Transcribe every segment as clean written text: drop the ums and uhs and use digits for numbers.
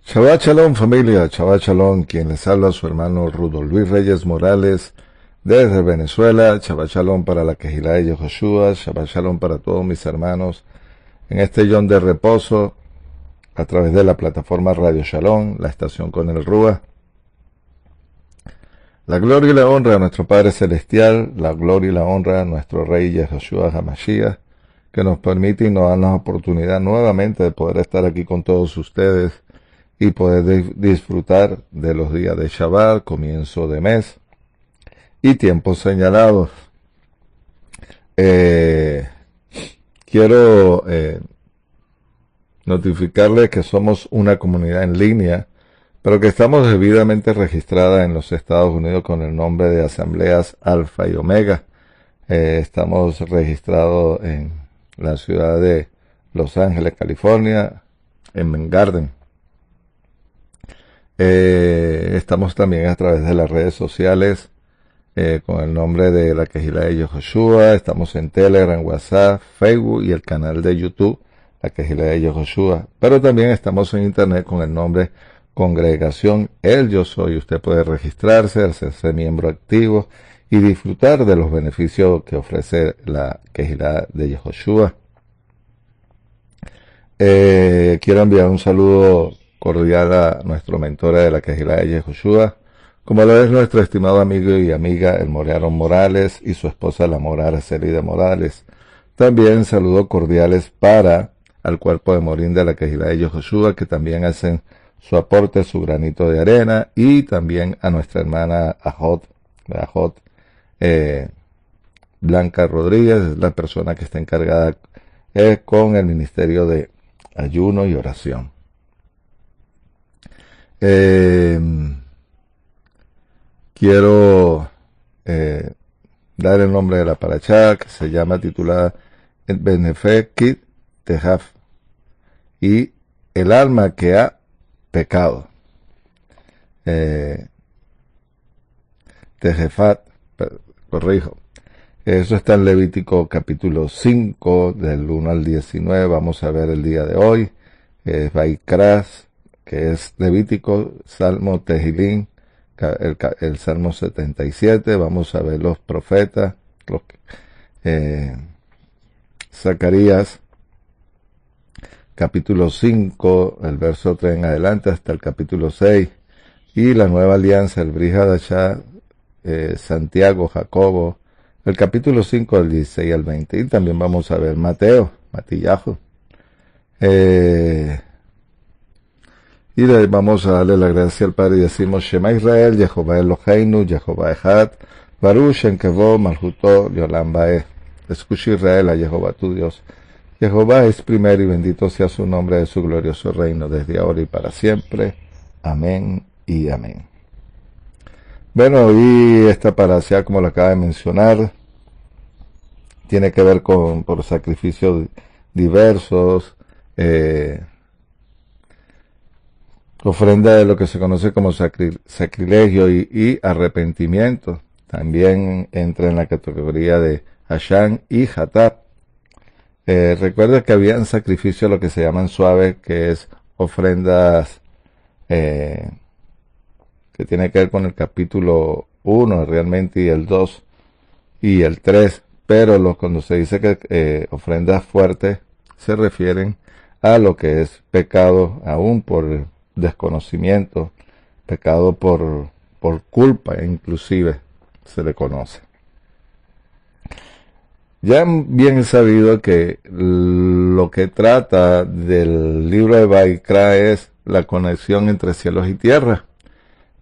Shabbat Shalom familia, Shabbat Shalom, quien les habla su hermano Rudolf Luis Reyes Morales desde Venezuela. Shabbat Shalom para la Kehilá de Yehoshua, Shabbat Shalom para todos mis hermanos en este Yom de reposo a través de la plataforma Radio Shalom, la estación con el Rúa. La gloria y la honra a nuestro Padre Celestial, la gloria y la honra a nuestro Rey Yehoshua HaMashiach, que nos permite y nos da la oportunidad nuevamente de poder estar aquí con todos ustedes y poder disfrutar de los días de Shabbat, comienzo de mes y tiempos señalados. Quiero notificarles que somos una comunidad en línea, pero que estamos debidamente registrada en los Estados Unidos con el nombre de Asambleas Alfa y Omega. Estamos registrados en la ciudad de Los Ángeles, California, en Men Garden. Estamos también a través de las redes sociales con el nombre de la Kehilá de Yehoshua. Estamos en Telegram, WhatsApp, Facebook y el canal de YouTube, la Kehilá de Yehoshua. Pero también estamos en internet con el nombre Congregación El Yo Soy. Usted puede registrarse, hacerse miembro activo y disfrutar de los beneficios que ofrece la Kehilá de Yehoshua. Quiero enviar un saludo cordial a nuestro mentor de la Kehilá de Yehoshua, como lo es nuestro estimado amigo y amiga el Morearon Morales y su esposa la Mora Araceli de Morales. También saludos cordiales para al cuerpo de Morín de la Kehilá de Yehoshua, que también hacen su aporte, su granito de arena, y también a nuestra hermana Ajot Blanca Rodríguez, es la persona que está encargada con el ministerio de ayuno y oración. Quiero dar el nombre de la parashá, que se llama titulada El Benefe Kit Tehaf, y el alma que ha pecado. Tejefat, corrijo. Eso está en Levítico capítulo 5, del 1 al 19. Vamos a ver el día de hoy. Es Vaikras, que es Levítico, Salmo Tejilín, el Salmo 77. Vamos a ver los profetas, Zacarías, capítulo 5, el verso 3 en adelante hasta el capítulo 6. Y la nueva alianza, el Brit Hadashah, Santiago, Jacobo, el capítulo 5 del 16 al 20. Y también vamos a ver Mateo, Matillahu. Y vamos a darle la gracia al Padre y decimos Shema Israel, Jehová Eloheinu, Jehová Echad, Baruch Shem Kevod Malchuto Leolam Vaeh. Escucha Israel a Jehová tu Dios. Jehová es primero y bendito sea su nombre de su glorioso reino desde ahora y para siempre. Amén y amén. Bueno, y esta parashá, como lo acaba de mencionar, tiene que ver por sacrificios diversos, ofrenda de lo que se conoce como sacrilegio y arrepentimiento. También entra en la categoría de Hashan y Hatat. Recuerda que habían sacrificios lo que se llaman suaves, que es ofrendas que tiene que ver con el capítulo 1 realmente, y el 2 y el 3, pero cuando se dice que ofrendas fuertes se refieren a lo que es pecado aún por desconocimiento, pecado por culpa inclusive se le conoce. Ya bien sabido que lo que trata del libro de Vaikra es la conexión entre cielos y tierra,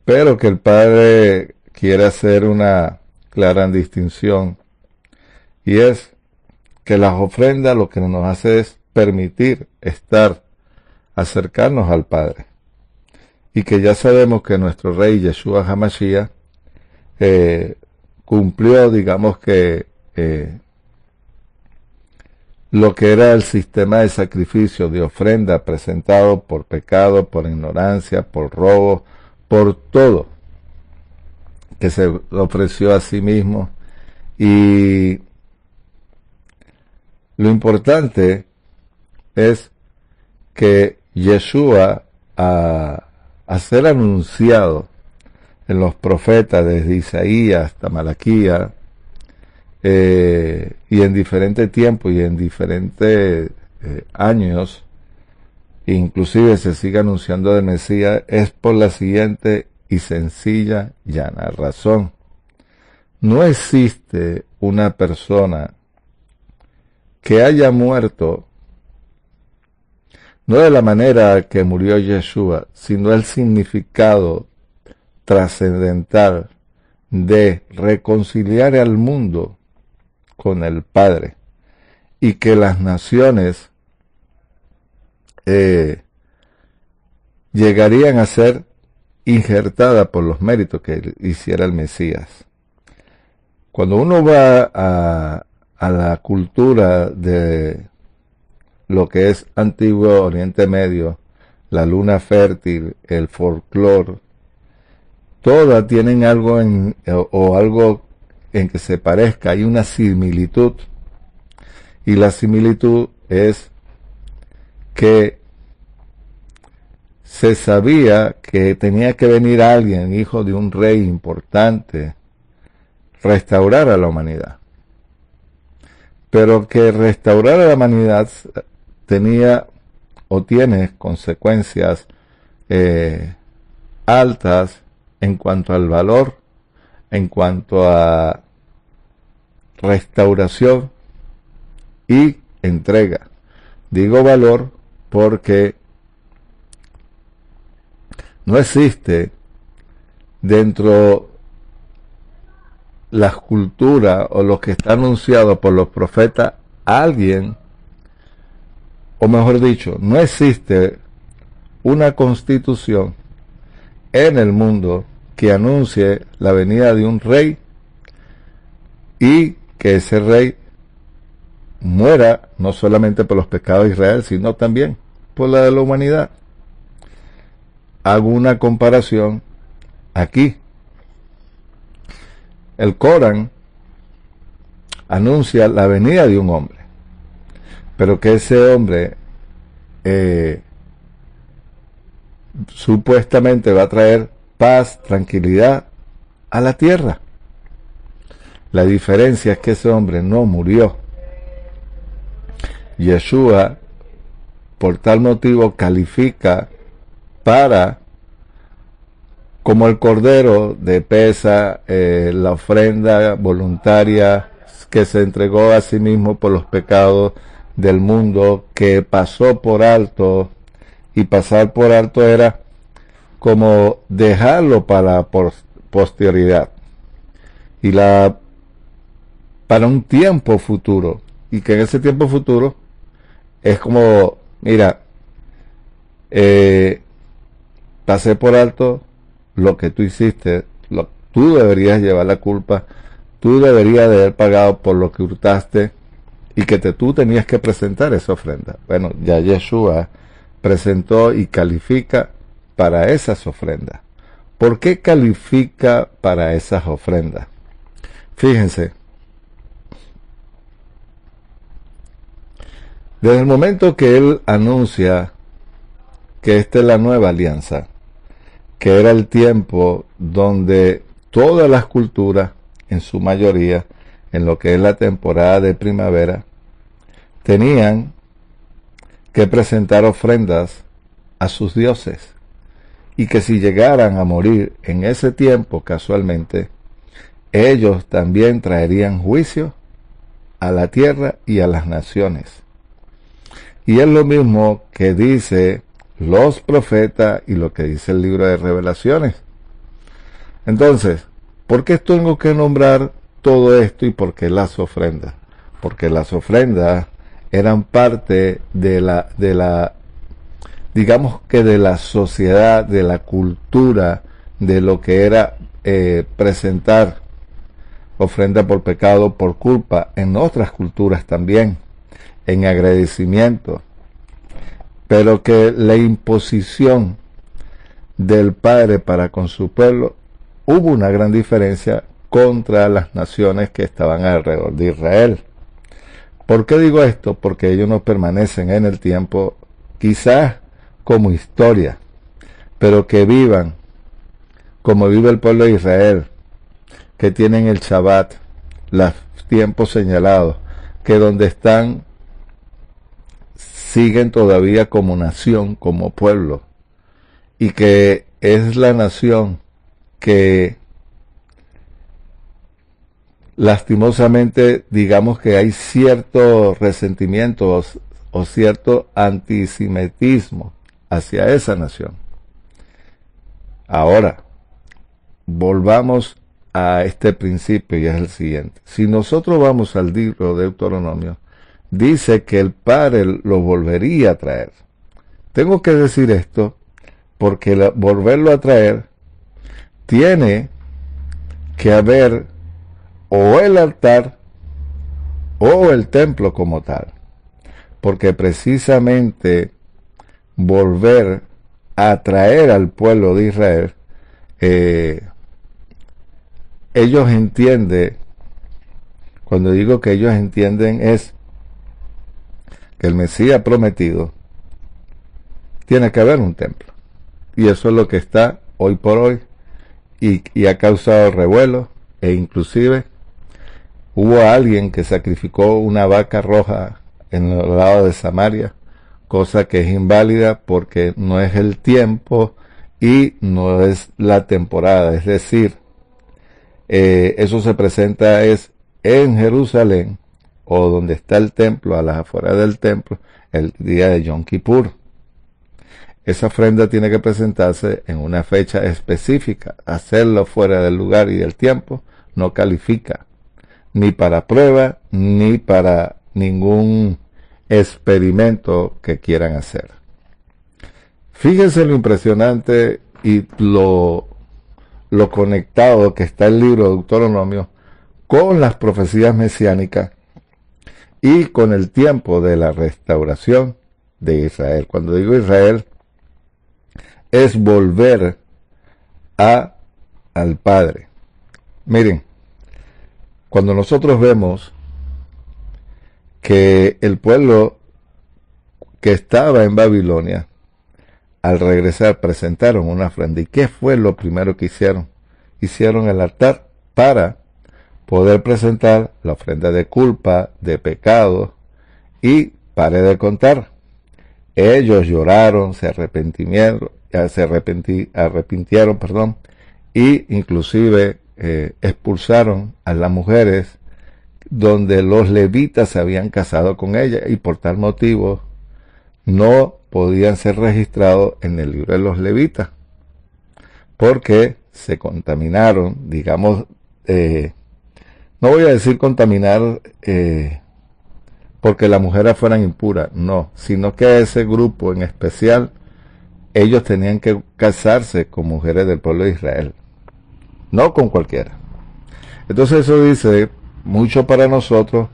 pero que el Padre quiere hacer una clara distinción, y es que las ofrendas lo que nos hace es permitir acercarnos al Padre, y que ya sabemos que nuestro Rey Yeshua HaMashiach cumplió, digamos que lo que era el sistema de sacrificio, de ofrenda presentado por pecado, por ignorancia, por robo, por todo, que se ofreció a sí mismo. Y lo importante es que Yeshua a ser anunciado en los profetas, desde Isaías hasta Malaquías, y en diferentes tiempos y en diferentes años, inclusive se sigue anunciando del Mesías, es por la siguiente y sencilla, llana razón. No existe una persona que haya muerto, no de la manera que murió Yeshua, sino el significado trascendental de reconciliar al mundo con el Padre, y que las naciones llegarían a ser injertadas por los méritos que hiciera el Mesías. Cuando uno va a la cultura de lo que es antiguo Oriente Medio, la luna fértil, el folclore, todas tienen algo o algo en que se parezca, hay una similitud, y la similitud es que se sabía que tenía que venir alguien, hijo de un rey importante, restaurar a la humanidad, pero que restaurar a la humanidad tenía o tiene consecuencias altas en cuanto al valor, en cuanto a restauración y entrega. Digo valor porque no existe dentro las culturas o lo que está anunciado por los profetas alguien, o mejor dicho, no existe una constitución en el mundo que anuncie la venida de un rey y que ese rey muera no solamente por los pecados de Israel, sino también por la de la humanidad. Hago una comparación aquí. El Corán anuncia la venida de un hombre, pero que ese hombre supuestamente va a traer paz, tranquilidad a la tierra. La diferencia es que ese hombre no murió. Yeshua, por tal motivo, califica para, como el cordero de Pesa, la ofrenda voluntaria que se entregó a sí mismo por los pecados del mundo, que pasó por alto, y pasar por alto era como dejarlo para la posterioridad y para un tiempo futuro, y que en ese tiempo futuro es como, mira, pasé por alto lo que tú hiciste, tú deberías llevar la culpa, tú deberías de haber pagado por lo que hurtaste, y que tú tenías que presentar esa ofrenda. Bueno, ya Yeshua presentó y califica para esas ofrendas. ¿Por qué califica para esas ofrendas? Fíjense, desde el momento que él anuncia que esta es la nueva alianza, que era el tiempo donde todas las culturas, en su mayoría, en lo que es la temporada de primavera, tenían que presentar ofrendas a sus dioses, y que si llegaran a morir en ese tiempo casualmente, ellos también traerían juicio a la tierra y a las naciones. Y es lo mismo que dice los profetas y lo que dice el libro de Revelaciones. Entonces, ¿por qué tengo que nombrar todo esto y por qué las ofrendas? Porque las ofrendas eran parte de la digamos que de la sociedad, de la cultura, de lo que era presentar ofrenda por pecado, por culpa, en otras culturas también, en agradecimiento, pero que la imposición del Padre para con su pueblo, hubo una gran diferencia contra las naciones que estaban alrededor de Israel. ¿Por qué digo esto? Porque ellos no permanecen en el tiempo, quizás como historia, pero que vivan como vive el pueblo de Israel, que tienen el Shabbat, los tiempos señalados, que donde están siguen todavía como nación, como pueblo, y que es la nación que lastimosamente digamos que hay cierto resentimiento o cierto antisemitismo hacia esa nación. Ahora, volvamos a este principio y es el siguiente. Si nosotros vamos al libro de Deuteronomio, dice que el Padre lo volvería a traer. Tengo que decir esto porque volverlo a traer tiene que haber o el altar o el templo como tal, porque precisamente volver a traer al pueblo de Israel, ellos entienden, cuando digo que ellos entienden es que el Mesías prometido tiene que haber un templo, y eso es lo que está hoy por hoy, y ha causado revuelo, e inclusive hubo alguien que sacrificó una vaca roja en el lado de Samaria, cosa que es inválida porque no es el tiempo y no es la temporada. Es decir, eso se presenta es en Jerusalén o donde está el templo, a las afueras del templo, el día de Yom Kippur. Esa ofrenda tiene que presentarse en una fecha específica. Hacerlo fuera del lugar y del tiempo no califica ni para prueba, ni para ningún experimento que quieran hacer. Fíjense lo impresionante y lo conectado que está el libro de Deuteronomio con las profecías mesiánicas y con el tiempo de la restauración de Israel. Cuando digo Israel, es volver al Padre. Miren, cuando nosotros vemos que el pueblo que estaba en Babilonia, al regresar presentaron una ofrenda. ¿Y qué fue lo primero que hicieron? Hicieron el altar para poder presentar la ofrenda de culpa, de pecado, y pare de contar. Ellos lloraron, se arrepintieron, y inclusive expulsaron a las mujeres donde los levitas se habían casado con ella y por tal motivo no podían ser registrados en el libro de los levitas porque se contaminaron, digamos, no voy a decir contaminar porque las mujeres fueran impuras, no, sino que ese grupo en especial ellos tenían que casarse con mujeres del pueblo de Israel, no con cualquiera. Entonces eso dice mucho para nosotros,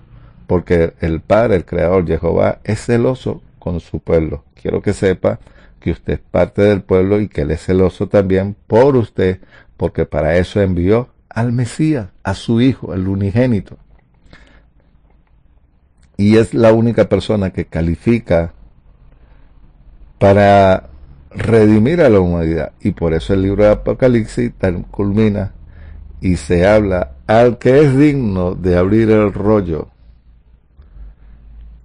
porque el Padre, el Creador, Jehová, es celoso con su pueblo. Quiero que sepa que usted es parte del pueblo y que Él es celoso también por usted, porque para eso envió al Mesías, a su Hijo, el unigénito. Y es la única persona que califica para redimir a la humanidad. Y por eso el libro de Apocalipsis culmina y se habla al que es digno de abrir el rollo,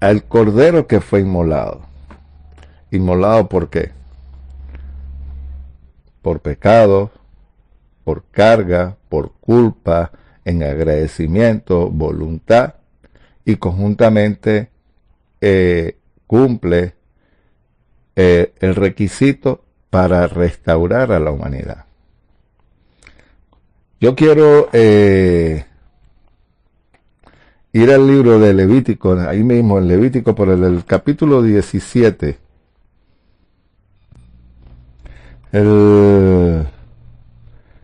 al cordero que fue inmolado. ¿Inmolado por qué? Por pecado, por carga, por culpa, en agradecimiento, voluntad, y conjuntamente cumple el requisito para restaurar a la humanidad. Yo quiero ir al libro de Levítico, ahí mismo en Levítico, por el capítulo 17.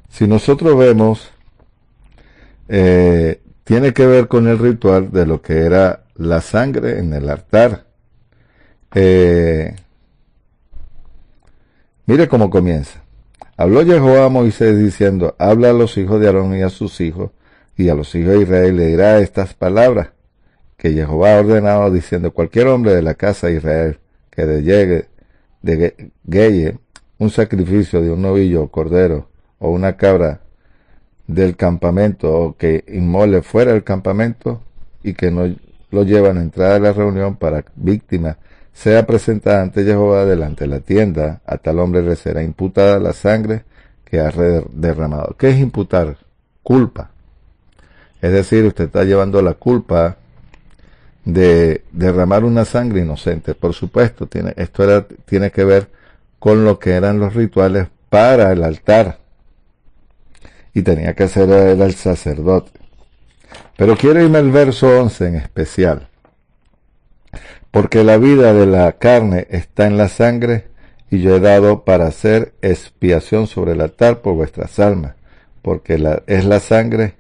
Si nosotros vemos, tiene que ver con el ritual de lo que era la sangre en el altar. Mire cómo comienza. Habló Jehová a Moisés diciendo, habla a los hijos de Aarón y a sus hijos, y a los hijos de Israel le dirá estas palabras que Jehová ha ordenado, diciendo, cualquier hombre de la casa de Israel que degueye un sacrificio de un novillo o cordero o una cabra del campamento o que inmole fuera del campamento y que no lo llevan a entrada de la reunión para víctima sea presentada ante Jehová delante de la tienda, a tal hombre le será imputada la sangre que ha derramado. ¿Qué es imputar? Culpa. Es decir, usted está llevando la culpa de derramar una sangre inocente. Por supuesto, tiene que ver con lo que eran los rituales para el altar. Y tenía que ser el sacerdote. Pero quiero irme al verso 11 en especial. Porque la vida de la carne está en la sangre, y yo he dado para hacer expiación sobre el altar por vuestras almas, porque es la sangre,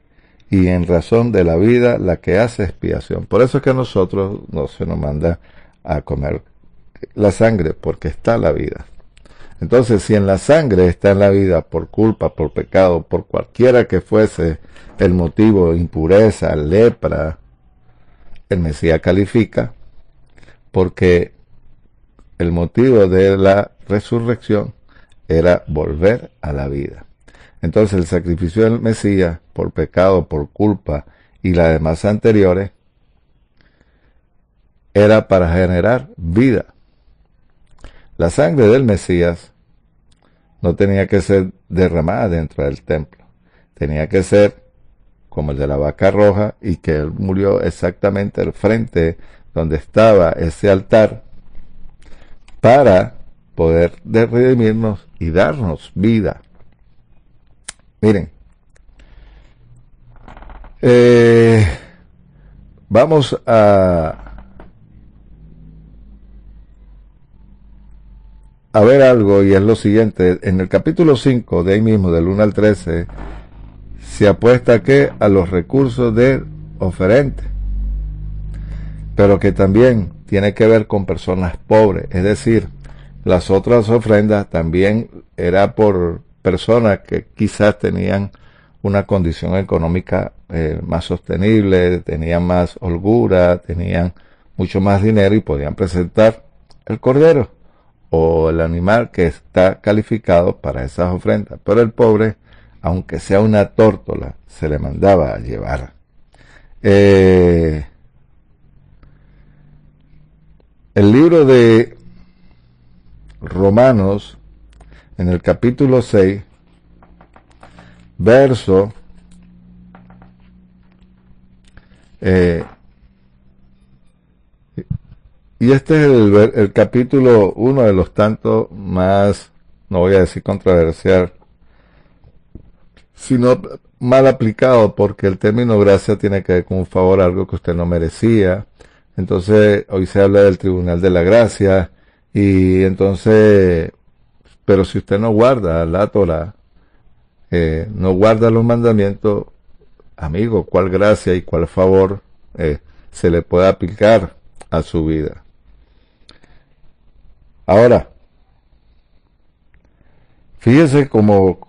y en razón de la vida la que hace expiación. Por eso es que a nosotros no se nos manda a comer la sangre, porque está la vida. Entonces, si en la sangre está en la vida por culpa, por pecado, por cualquiera que fuese el motivo, impureza, lepra, el Mesías califica, porque el motivo de la resurrección era volver a la vida. Entonces el sacrificio del Mesías por pecado, por culpa y las demás anteriores era para generar vida. La sangre del Mesías no tenía que ser derramada dentro del templo. Tenía que ser como el de la vaca roja, y que él murió exactamente al frente donde estaba ese altar para poder redimirnos y darnos vida. Miren, vamos a ver algo, y es lo siguiente. En el capítulo 5 de ahí mismo, del 1 al 13, se apuesta a los recursos del oferente, pero que también tiene que ver con personas pobres. Es decir, las otras ofrendas también era por personas que quizás tenían una condición económica más sostenible, tenían más holgura, tenían mucho más dinero y podían presentar el cordero o el animal que está calificado para esas ofrendas. Pero el pobre, aunque sea una tórtola, se le mandaba a llevar. El libro de Romanos, en el capítulo 6, verso y este es el capítulo, uno de los tantos más, no voy a decir controversial, sino mal aplicado, porque el término gracia tiene que ver con un favor, algo que usted no merecía. Entonces hoy se habla del tribunal de la gracia, y entonces, pero si usted no guarda la Torah, no guarda los mandamientos, amigo, ¿cuál gracia y cuál favor se le puede aplicar a su vida? Ahora, fíjese como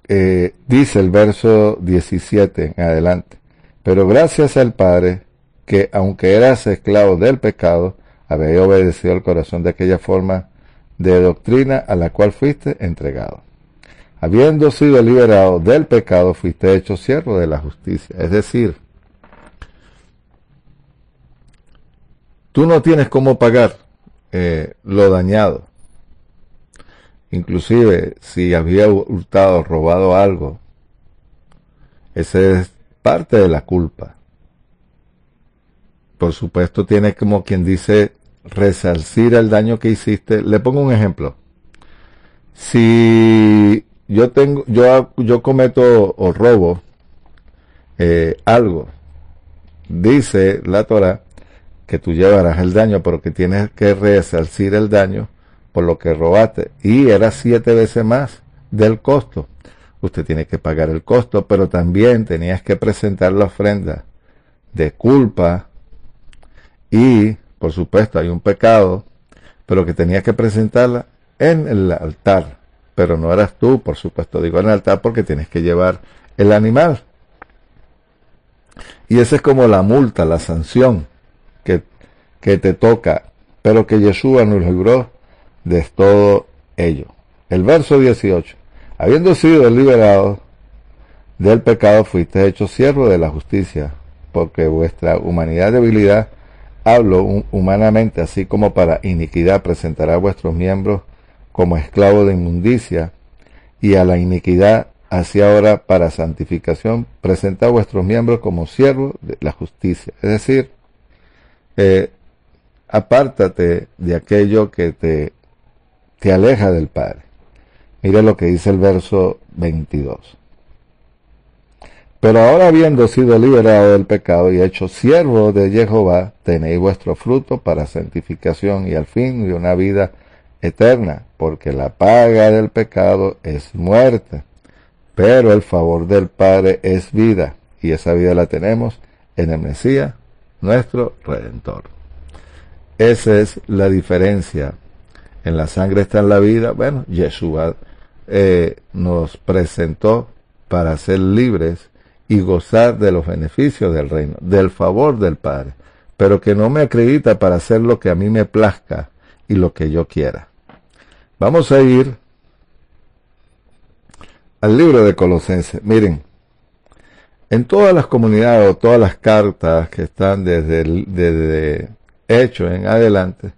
dice el verso 17 en adelante. Pero gracias al Padre, que aunque eras esclavo del pecado, habéis obedecido al corazón de aquella forma de doctrina a la cual fuiste entregado. Habiendo sido liberado del pecado, fuiste hecho siervo de la justicia. Es decir, tú no tienes cómo pagar lo dañado. Inclusive, si había hurtado, robado algo, esa es parte de la culpa. Por supuesto, tienes, como quien dice, resarcir el daño que hiciste. Le pongo un ejemplo. Si yo cometo o robo algo, dice la Torah que tú llevarás el daño, pero que tienes que resarcir el daño por lo que robaste, y era 7 veces más del costo. Usted tiene que pagar el costo, pero también tenías que presentar la ofrenda de culpa, y por supuesto hay un pecado, pero que tenías que presentarla en el altar. Pero no eras tú, por supuesto, digo en el altar porque tienes que llevar el animal. Y esa es como la multa, la sanción que te toca, pero que Yeshua nos libró de todo ello. El verso 18. Habiendo sido liberado del pecado, fuiste hecho siervo de la justicia, porque vuestra humanidad debilidad, hablo humanamente, así como para iniquidad, presentará vuestros miembros como esclavos de inmundicia, y a la iniquidad, así ahora para santificación, presentad vuestros miembros como siervos de la justicia. Es decir, apártate de aquello que te aleja del Padre. Mire lo que dice el verso 22. Pero ahora, habiendo sido liberado del pecado y hecho siervo de Jehová, tenéis vuestro fruto para santificación y al fin de una vida eterna, porque la paga del pecado es muerte, pero el favor del Padre es vida, y esa vida la tenemos en el Mesías, nuestro Redentor. Esa es la diferencia. En la sangre está la vida. Bueno, Yeshua nos presentó para ser libres y gozar de los beneficios del reino, del favor del Padre, pero que no me acredita para hacer lo que a mí me plazca y lo que yo quiera. Vamos a ir al libro de Colosenses. Miren, en todas las comunidades o todas las cartas que están desde Hechos en adelante,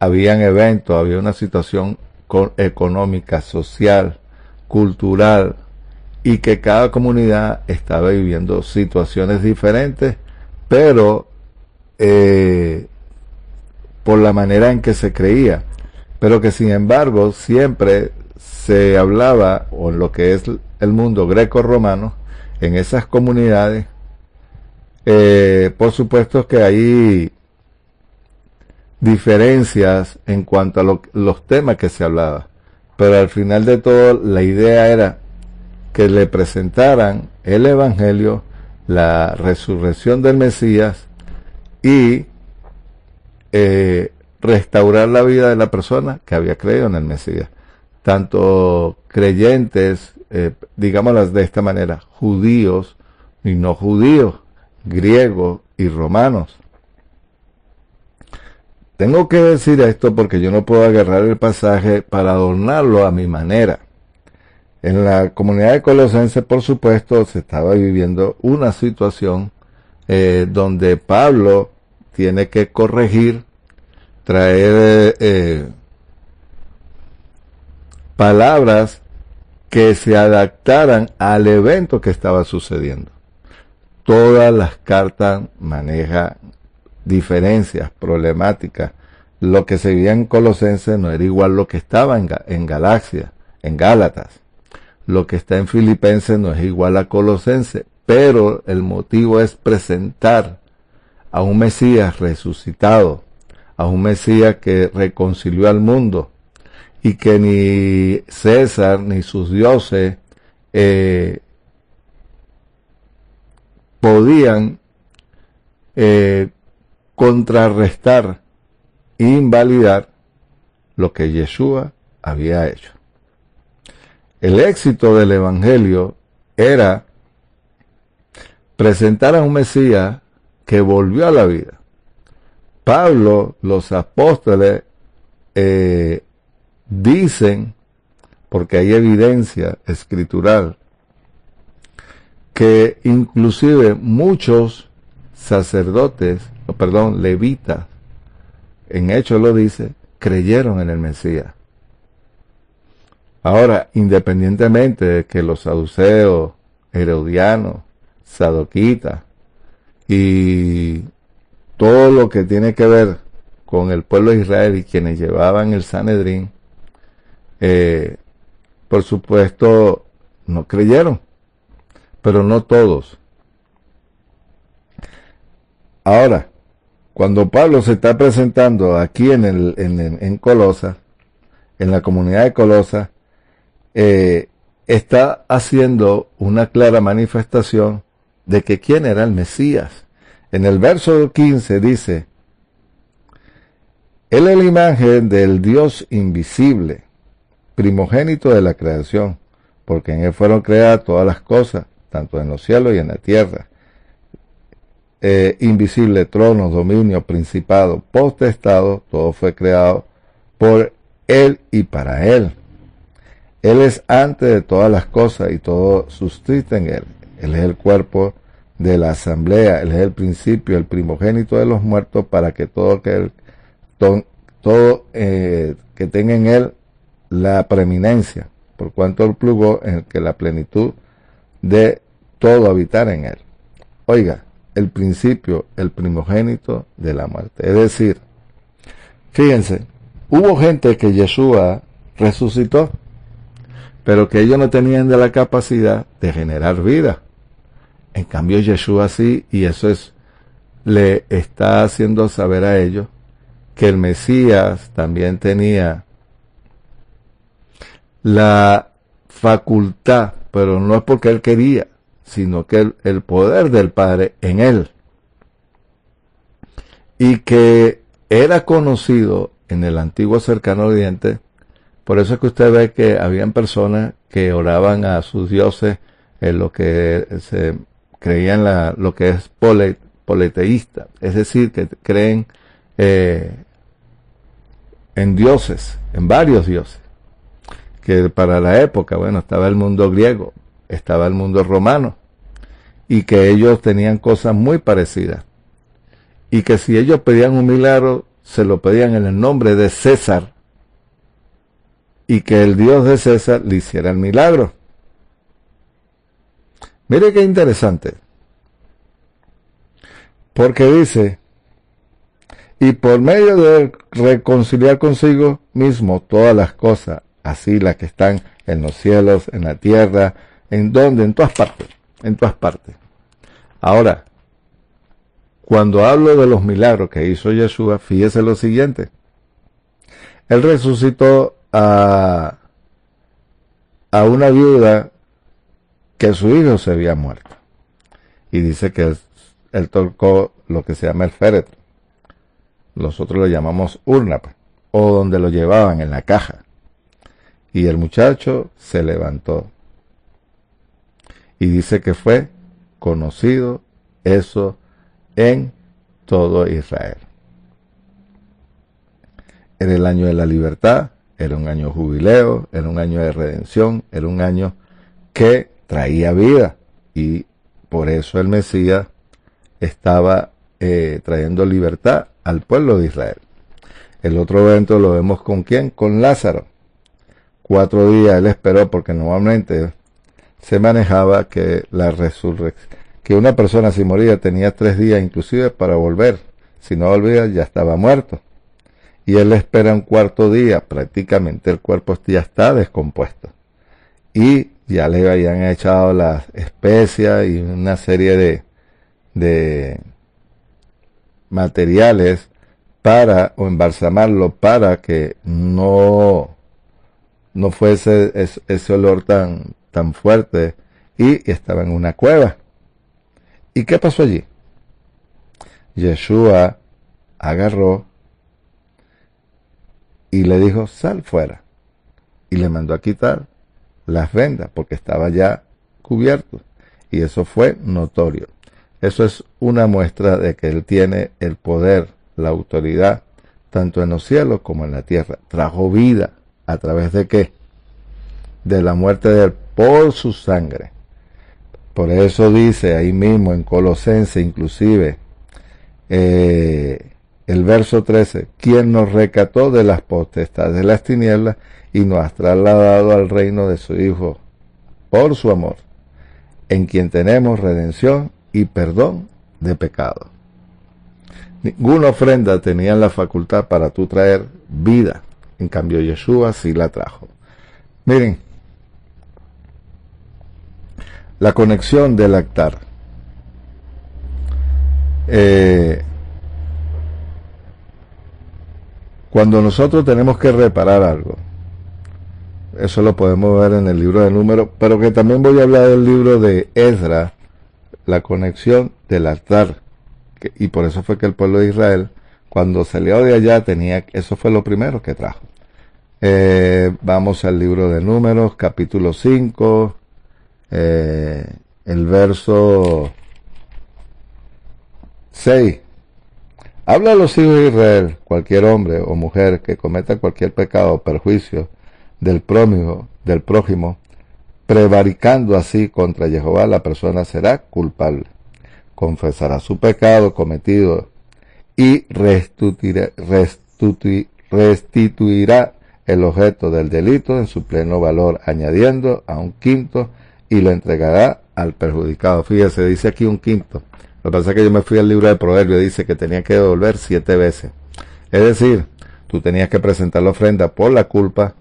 habían eventos, había una situación económica, social, cultural, y que cada comunidad estaba viviendo situaciones diferentes, pero por la manera en que se creía, pero que sin embargo siempre se hablaba, o en lo que es el mundo greco-romano, en esas comunidades, por supuesto que hay diferencias en cuanto a los temas que se hablaba, pero al final de todo la idea era que le presentaran el Evangelio, la resurrección del Mesías y restaurar la vida de la persona que había creído en el Mesías. Tanto creyentes, digámoslas de esta manera, judíos y no judíos, griegos y romanos. Tengo que decir esto porque yo no puedo agarrar el pasaje para adornarlo a mi manera. En la comunidad de Colosenses, por supuesto, se estaba viviendo una situación donde Pablo tiene que corregir, traer palabras que se adaptaran al evento que estaba sucediendo. Todas las cartas manejan diferencias, problemáticas. Lo que se vivía en Colosenses no era igual lo que estaba en Galacia, en Gálatas. Lo que está en Filipenses no es igual a Colosenses, pero el motivo es presentar a un Mesías resucitado, a un Mesías que reconcilió al mundo y que ni César ni sus dioses podían contrarrestar e invalidar lo que Yeshua había hecho. El éxito del Evangelio era presentar a un Mesías que volvió a la vida. Pablo, los apóstoles dicen, porque hay evidencia escritural, que inclusive muchos sacerdotes, levitas, en Hechos lo dice, creyeron en el Mesías. Ahora, independientemente de que los saduceos, herodianos, sadoquitas y todo lo que tiene que ver con el pueblo de Israel y quienes llevaban el Sanedrín, por supuesto, no creyeron, pero no todos. Ahora, cuando Pablo se está presentando aquí en Colosas, en la comunidad de Colosas, está haciendo una clara manifestación de que quién era el Mesías. En el verso 15 dice, Él es la imagen del Dios invisible, primogénito de la creación, porque en Él fueron creadas todas las cosas, tanto en los cielos y en la tierra. Invisible, tronos, dominio, principado, potestado, todo fue creado por Él y para Él. Él es antes de todas las cosas y todo subsiste en Él. Él es el cuerpo de la asamblea, Él es el principio, el primogénito de los muertos, para que todo que tenga en Él la preeminencia, por cuanto Él plugó en que la plenitud de todo habitar en Él. Oiga, el principio, el primogénito de la muerte. Es decir, fíjense, hubo gente que Yeshua resucitó, pero que ellos no tenían de la capacidad de generar vida. En cambio, Yeshua sí, y eso le está haciendo saber a ellos que el Mesías también tenía la facultad, pero no es porque él quería, sino que el poder del Padre en él. Y que era conocido en el antiguo cercano oriente. Por eso es que usted ve que habían personas que oraban a sus dioses en lo que se creían lo que es politeísta, es decir, que creen en dioses, en varios dioses. Que para la época, bueno, estaba el mundo griego, estaba el mundo romano, y que ellos tenían cosas muy parecidas. Y que si ellos pedían un milagro, se lo pedían en el nombre de César, y que el Dios de César le hiciera el milagro. Mire qué interesante. Porque dice, y por medio de reconciliar consigo mismo todas las cosas, así las que están en los cielos, en la tierra, en todas partes, en todas partes. Ahora, cuando hablo de los milagros que hizo Yeshua, fíjese lo siguiente. Él resucitó a una viuda que su hijo se había muerto. Y dice que él tocó lo que se llama el féretro. Nosotros lo llamamos urna, o donde lo llevaban en la caja. Y el muchacho se levantó. Y dice que fue conocido eso en todo Israel. Era el año de la libertad, era un año jubileo, era un año de redención, era un año que traía vida. Y por eso el Mesías estaba trayendo libertad al pueblo de Israel. El otro evento lo vemos con ¿quién? Con Lázaro. 4 días él esperó, porque normalmente se manejaba que la resurrección, que una persona si moría tenía 3 días inclusive para volver. Si no volvía ya estaba muerto. Y él espera un 4º día, prácticamente el cuerpo ya está descompuesto. Y ya le habían echado las especias y una serie de materiales o embalsamarlo para que no fuese ese olor tan fuerte, y estaba en una cueva. ¿Y qué pasó allí? Yeshua agarró y le dijo, sal fuera, y le mandó a quitar las vendas porque estaba ya cubierto, y eso fue notorio. Eso es una muestra de que él tiene el poder, la autoridad, tanto en los cielos como en la tierra. Trajo vida, ¿a través de qué? De la muerte de él, por su sangre. Por eso dice ahí mismo en Colosenses, inclusive, el verso 13, quien nos rescató de las potestades de las tinieblas y nos ha trasladado al reino de su Hijo, por su amor, en quien tenemos redención y perdón de pecado. Ninguna ofrenda tenía la facultad para tú traer vida, en cambio Yeshua sí la trajo. Miren, la conexión del altar. Cuando nosotros tenemos que reparar algo, eso lo podemos ver en el libro de Números, pero que también voy a hablar del libro de Esdras, la conexión del altar, y por eso fue que el pueblo de Israel, cuando salió de allá, eso fue lo primero que trajo. Vamos al libro de Números, capítulo 5, el verso 6. Habla a los hijos de Israel, cualquier hombre o mujer que cometa cualquier pecado o perjuicio del prójimo, prevaricando así contra Jehová, la persona será culpable. Confesará su pecado cometido y restituirá el objeto del delito en su pleno valor, añadiendo a un quinto y lo entregará al perjudicado. Fíjese, dice aquí un quinto. Lo que pasa es que yo me fui al libro de Proverbios, dice que tenía que devolver 7 veces. Es decir, tú tenías que presentar la ofrenda por la culpa,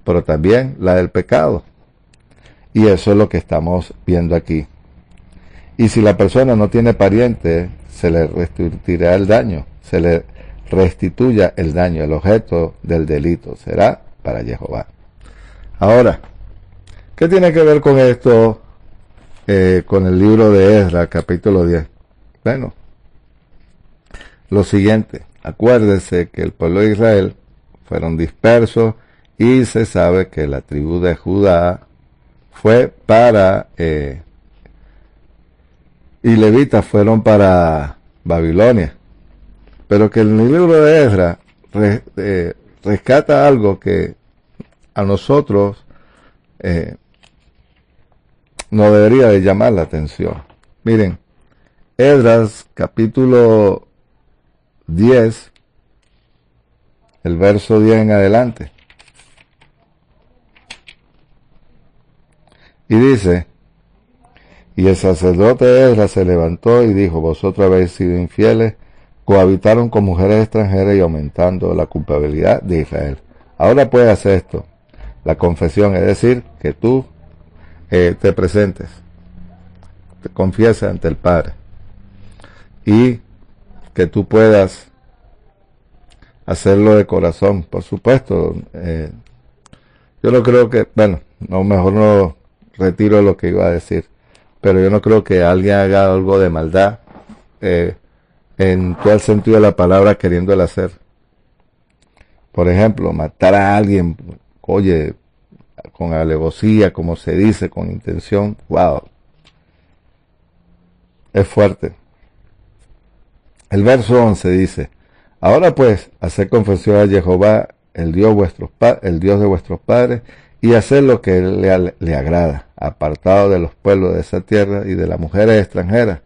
pero también la del pecado. Y eso es lo que estamos viendo aquí. Y si la persona no tiene pariente, se le restituirá el daño, se le restituya el daño, el objeto del delito será para Jehová. Ahora, ¿qué tiene que ver con esto, con el libro de Esdras, capítulo 10? Bueno, lo siguiente, acuérdese que el pueblo de Israel fueron dispersos y se sabe que la tribu de Judá fue para, y levitas fueron para Babilonia. Pero que el libro de Esdras rescata algo que a nosotros nos debería de llamar la atención. Miren, Esdras capítulo 10, el verso 10 en adelante. Y dice, y el sacerdote Esdras se levantó y dijo, vosotros habéis sido infieles, cohabitaron con mujeres extranjeras y aumentando la culpabilidad de Israel. Ahora puedes hacer esto, la confesión, es decir, que tú te presentes, te confieses ante el Padre y que tú puedas hacerlo de corazón. Por supuesto, yo no creo que, bueno, no, mejor no retiro lo que iba a decir, pero yo no creo que alguien haga algo de maldad en todo el sentido de la palabra queriéndolo hacer. Por ejemplo, matar a alguien, oye, con alevosía, como se dice, con intención, wow, es fuerte. El verso 11 dice, ahora pues, haced confesión a Jehová, el Dios de vuestros padres, y hacer lo que le agrada, apartado de los pueblos de esa tierra y de las mujeres extranjeras.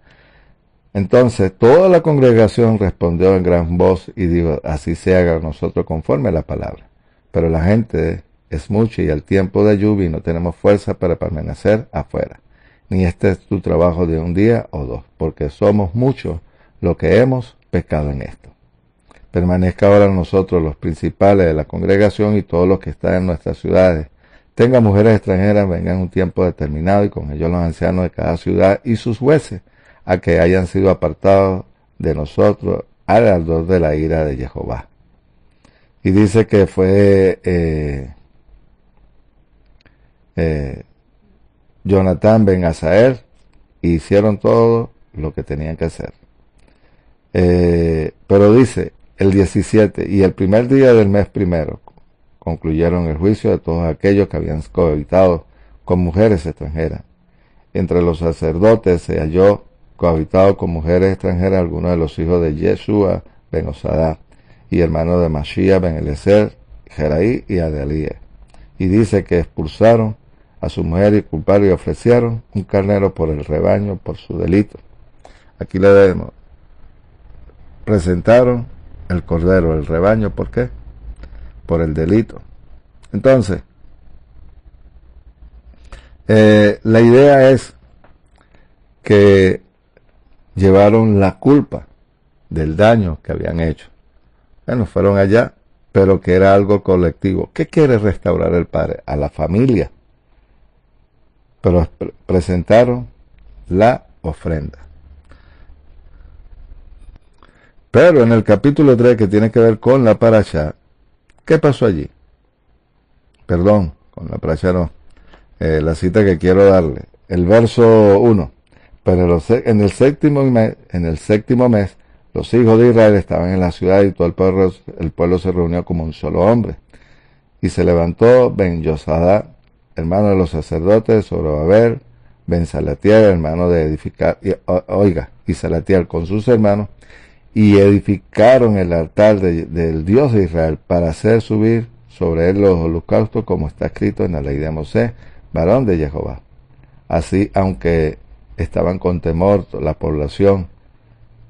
Entonces toda la congregación respondió en gran voz y dijo, así se haga nosotros conforme a la palabra. Pero la gente es mucha y al tiempo de lluvia y no tenemos fuerza para permanecer afuera. Ni este es tu trabajo de un día o dos, porque somos muchos los que hemos pecado en esto. Permanezca ahora nosotros los principales de la congregación y todos los que están en nuestras ciudades. Tengan mujeres extranjeras, vengan un tiempo determinado y con ellos los ancianos de cada ciudad y sus jueces, a que hayan sido apartados de nosotros al ardor de la ira de Jehová. Y dice que fue Jonatán ben Asael, y hicieron todo lo que tenían que hacer. Pero dice, el 17, y el primer día del mes primero, concluyeron el juicio de todos aquellos que habían cohabitado con mujeres extranjeras. Entre los sacerdotes se halló cohabitado con mujeres extranjeras algunos de los hijos de Yeshua ben Osadá, y hermano de Mashiach ben Eliezer, Jeraí y Adalía. Y dice que expulsaron a su mujer y culparon y ofrecieron un carnero por el rebaño por su delito. Aquí le vemos. Presentaron el cordero, el rebaño, ¿por qué? Por el delito. Entonces, la idea es que llevaron la culpa del daño que habían hecho. Bueno, fueron allá, pero que era algo colectivo. ¿Qué quiere restaurar el Padre? A la familia. Pero presentaron la ofrenda. Pero en el capítulo 3, que tiene que ver con la parashá, ¿qué pasó allí? Perdón, con la parashá no. La cita que quiero darle. El verso 1. Pero en el séptimo mes, los hijos de Israel estaban en la ciudad y todo el pueblo se reunió como un solo hombre. Y se levantó Ben Yosadá, hermano de los sacerdotes, Zorobabel, Ben Salatiel, hermano de edificar, y Salatiel con sus hermanos, y edificaron el altar del Dios de Israel para hacer subir sobre él los holocaustos, como está escrito en la ley de Mosés, varón de Jehová. Así, aunque estaban con temor la población,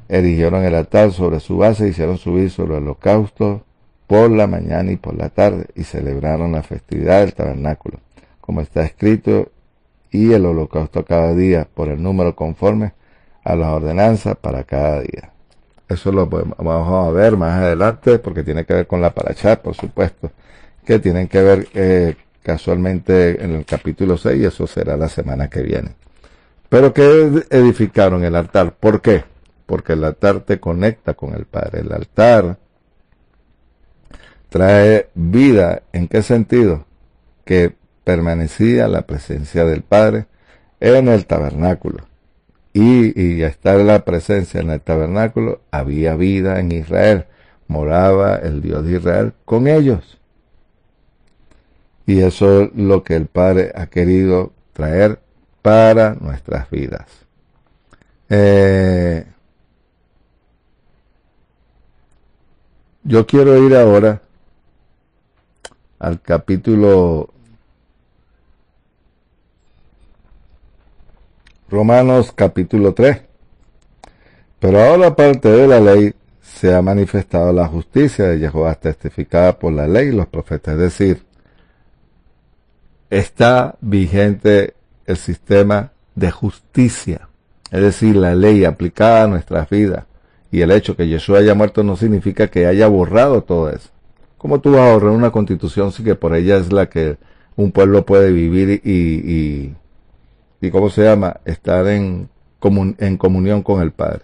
erigieron el altar sobre su base, hicieron subir sobre el holocausto por la mañana y por la tarde, y celebraron la festividad del tabernáculo, como está escrito, y el holocausto cada día, por el número conforme a las ordenanzas para cada día. Eso lo vamos a ver más adelante, porque tiene que ver con la parashá, por supuesto, que tienen que ver casualmente en el capítulo 6, y eso será la semana que viene. Pero ¿qué edificaron el altar? ¿Por qué? Porque el altar te conecta con el Padre. El altar trae vida. ¿En qué sentido? Que permanecía la presencia del Padre en el tabernáculo. Y estar la presencia en el tabernáculo, había vida en Israel. Moraba el Dios de Israel con ellos. Y eso es lo que el Padre ha querido traer para nuestras vidas. Yo quiero ir ahora al capítulo Romanos capítulo 3. Pero ahora, aparte de la ley, se ha manifestado la justicia de Jehová, testificada por la ley y los profetas. Es decir, está vigente el sistema de justicia, es decir, la ley aplicada a nuestras vidas. Y el hecho que Yeshua haya muerto no significa que haya borrado todo eso. ¿Cómo tú vas a borrar una constitución si que por ella es la que un pueblo puede vivir y ¿cómo se llama? Estar en comunión con el Padre?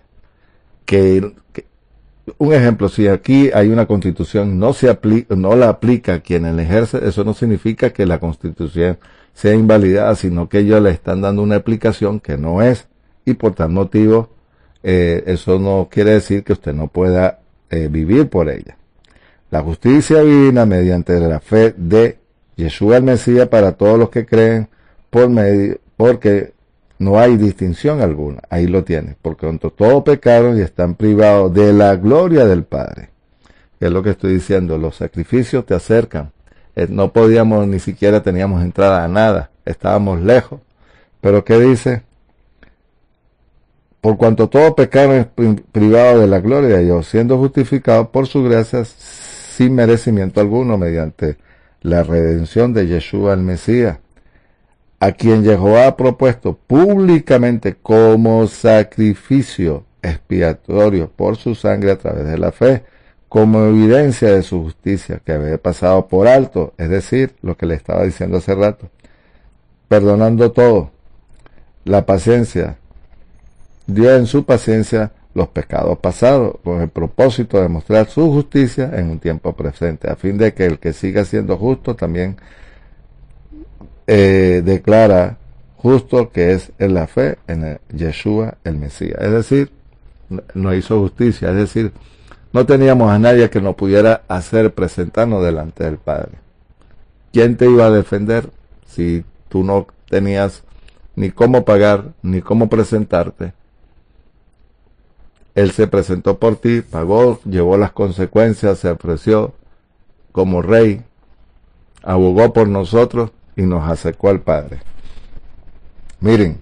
Un ejemplo, si aquí hay una constitución, no la aplica quien la ejerce, eso no significa que la constitución sea invalidada, sino que ellos le están dando una aplicación que no es, y por tal motivo, eso no quiere decir que usted no pueda vivir por ella. La justicia divina mediante la fe de Yeshua el Mesías para todos los que creen porque no hay distinción alguna. Ahí lo tiene. Porque cuando todos pecaron y están privados de la gloria del Padre. Es lo que estoy diciendo. Los sacrificios te acercan. No podíamos, ni siquiera teníamos entrada a nada. Estábamos lejos. Pero ¿qué dice? Por cuanto todos pecaron privados de la gloria de Dios, siendo justificados por su gracia sin merecimiento alguno mediante la redención de Yeshua el Mesías, a quien Jehová ha propuesto públicamente como sacrificio expiatorio por su sangre a través de la fe, como evidencia de su justicia que había pasado por alto, es decir, lo que le estaba diciendo hace rato, perdonando todo, la paciencia, Dios en su paciencia los pecados pasados, con el propósito de mostrar su justicia en un tiempo presente, a fin de que el que siga siendo justo también declara justo que es en la fe en el Yeshua el Mesías. Es decir, no hizo justicia, es decir, no teníamos a nadie que nos pudiera hacer presentarnos delante del Padre. ¿Quién te iba a defender si tú no tenías ni cómo pagar, ni cómo presentarte? Él se presentó por ti, pagó, llevó las consecuencias, se ofreció como rey, abogó por nosotros y nos acercó al Padre. Miren,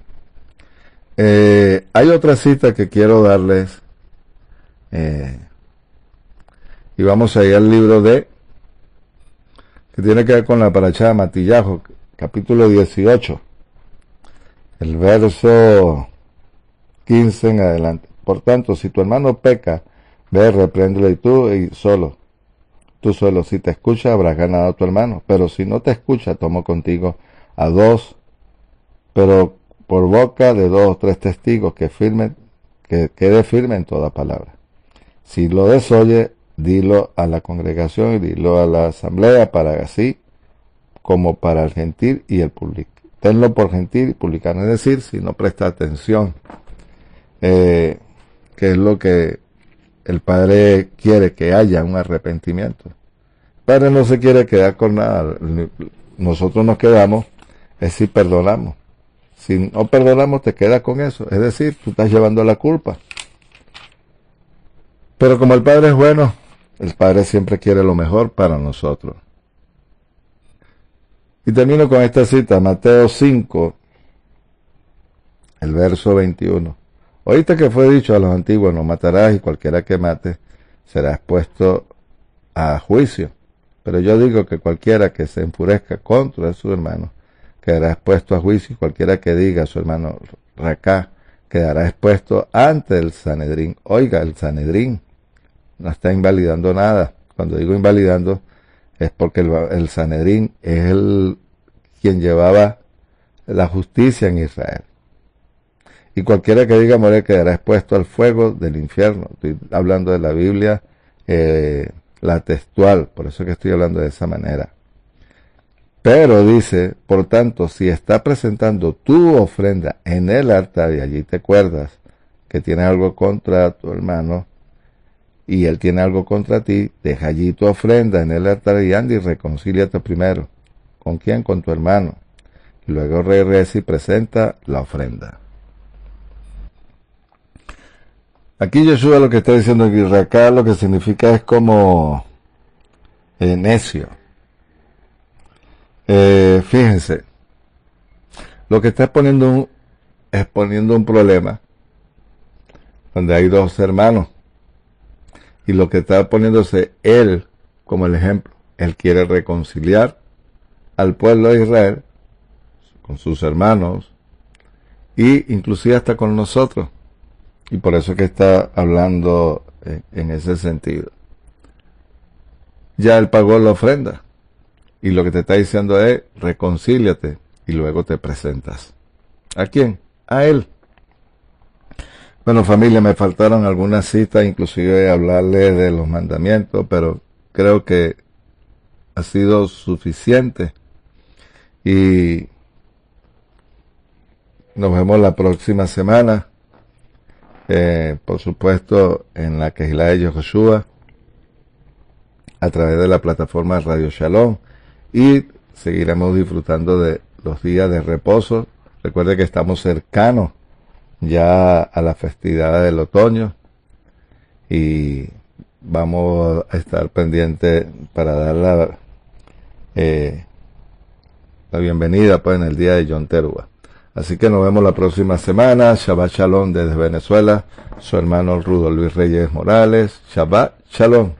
hay otra cita que quiero darles, y vamos a ir al libro que tiene que ver con la parashá de Matillajo, capítulo 18, el verso 15 en adelante. Por tanto, si tu hermano peca, ve, repréndele tú solo. Si te escucha, habrás ganado a tu hermano. Pero si no te escucha, tomo contigo a dos, pero por boca de 2 o 3 testigos que quede firme en toda palabra. Si lo desoye, dilo a la congregación y dilo a la asamblea, para así como para el gentil y el público. Tenlo por gentil y publicano, es decir, si no presta atención, que es lo que el Padre quiere, que haya un arrepentimiento. El Padre no se quiere quedar con nada. Nosotros nos quedamos es si perdonamos. Si no perdonamos, te quedas con eso. Es decir, tú estás llevando la culpa. Pero como el Padre es bueno, el Padre siempre quiere lo mejor para nosotros. Y termino con esta cita, Mateo 5, el verso 21. Oíste que fue dicho a los antiguos, no matarás, y cualquiera que mate será expuesto a juicio. Pero yo digo que cualquiera que se enfurezca contra su hermano quedará expuesto a juicio, y cualquiera que diga a su hermano Racá quedará expuesto ante el Sanedrín. Oiga, el Sanedrín no está invalidando nada. Cuando digo invalidando es porque el Sanedrín es quien llevaba la justicia en Israel. Y cualquiera que diga morir quedará expuesto al fuego del infierno. Estoy hablando de la Biblia, la textual, por eso es que estoy hablando de esa manera. Pero dice, por tanto, si está presentando tu ofrenda en el altar y allí te acuerdas que tienes algo contra tu hermano y él tiene algo contra ti, deja allí tu ofrenda en el altar y anda y reconcíliate primero. ¿Con quién? Con tu hermano. Y luego regresa y presenta la ofrenda. Aquí Yeshua lo que está diciendo aquí, Racá, lo que significa es como necio. Fíjense, lo que está exponiendo un problema donde hay dos hermanos y lo que está poniéndose él como el ejemplo. Él quiere reconciliar al pueblo de Israel con sus hermanos y inclusive hasta con nosotros, y por eso es que está hablando en ese sentido. Ya él pagó la ofrenda y lo que te está diciendo es reconcíliate y luego te presentas. ¿A quién? A él. Bueno, familia, me faltaron algunas citas, inclusive hablarles de los mandamientos, pero creo que ha sido suficiente. Y nos vemos la próxima semana, por supuesto, en la Kehilá de Yehoshua, a través de la plataforma Radio Shalom, y seguiremos disfrutando de los días de reposo. Recuerde que estamos cercanos ya a la festividad del otoño y vamos a estar pendientes para dar la bienvenida pues en el día de Yom Teruah. Así que nos vemos la próxima semana. Shabbat Shalom desde Venezuela, su hermano Rudo Luis Reyes Morales. Shabbat Shalom.